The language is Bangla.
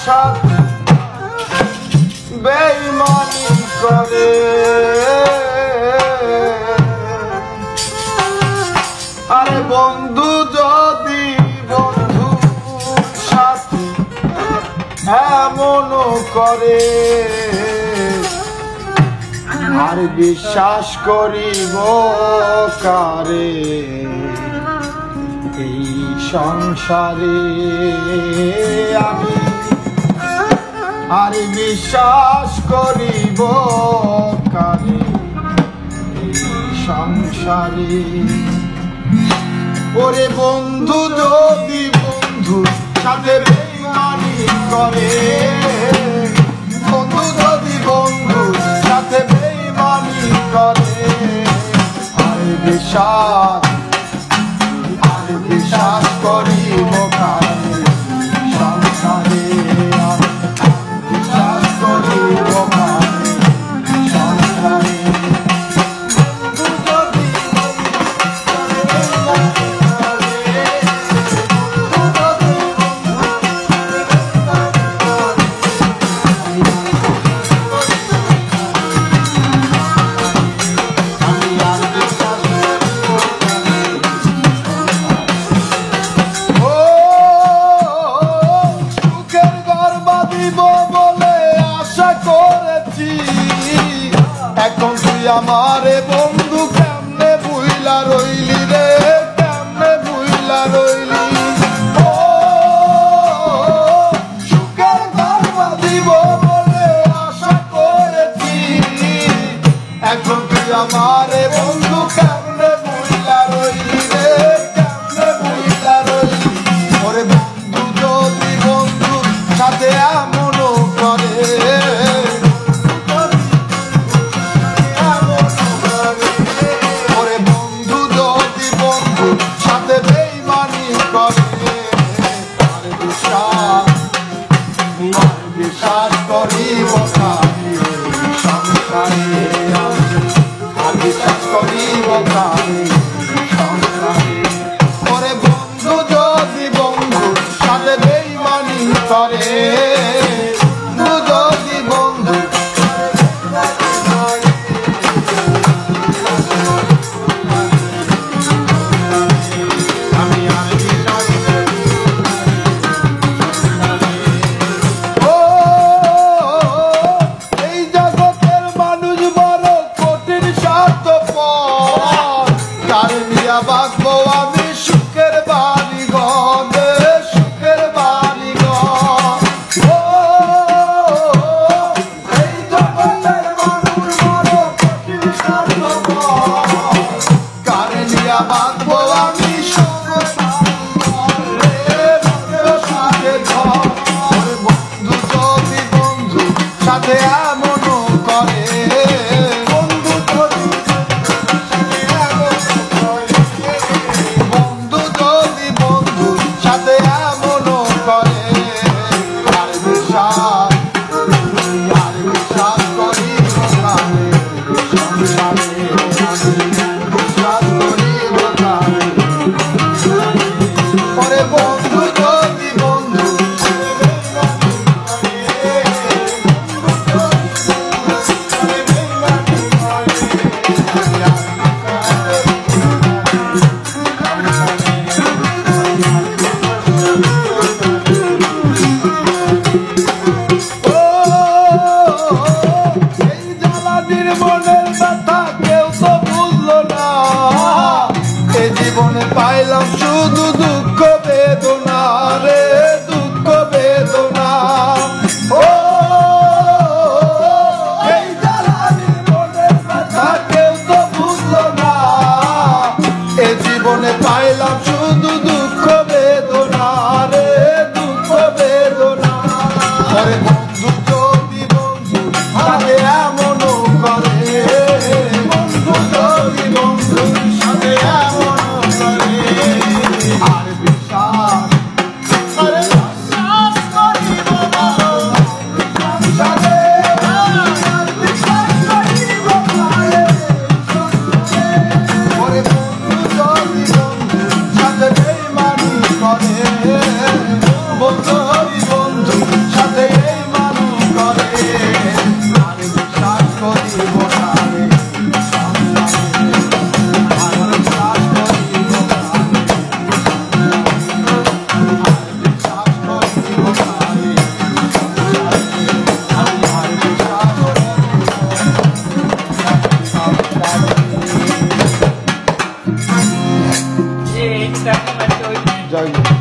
সাথে বেঈমানি করে আরে বন্ধু যদি বন্ধুর সাথে এমনও করে আর বিশ্বাস করিব কারে এই সংসারে আমি আর বিশ্বাস করিব কারে এই সংসারে ওরে বন্ধু যদি বন্ধুর সাথে বেঈমানি করে বন্ধু যদি বন্ধুর সাথে বেঈমানি করে আর বিশ্বাস করিব কারে সংসারে বিশ্বাস করিব কারে সংসারে এখন তুই আমারে বন্ধু কেমনে ভুইলা রইলি রে কেমনে ভুইলা রইলি ও সুখের ঘর বাঁধিব বলে আশা করেছি এখন তুই আমারে বন্ধু কেমনে ভুইলা রইলি রে কেমনে ভুইলা রইলি ওরে বন্ধু যদি বন্ধুর সাথে এমনও করে বিশ্বাস করিব কারে সংসারে আর বিশ্বাস করিব কারে সংসারে ওরে বন্ধু যদি বন্ধুর সাথে বেঈমানি করে যদি বন্ধু বাঁচবো আমি সুখের বাড়ি ঘরে সুখের বাড়ি ঘর ও এই জগতের মানুষ বড় কঠিন স্বার্থপর কারে নিয়া বাঁচবো আমি সুখের ঘর বন্ধু যদি বন্ধু সাথে এমনও করে জীবনে পাইলাম শুধু দুঃখ বেদনা রে দুঃখ বেদনা ও এই জ্বালানির মনের ব্যথা কেউ তো বুঝলো না এ জীবনে পাইলাম শুধু দুঃখ বেদনা রে দুঃখ বেদনা আরে বন্ধু যদি বন্ধু সাথে এমনও করে বন্ধু যদি বন্ধু সাথে বেঈমানি করে জয় গুরু।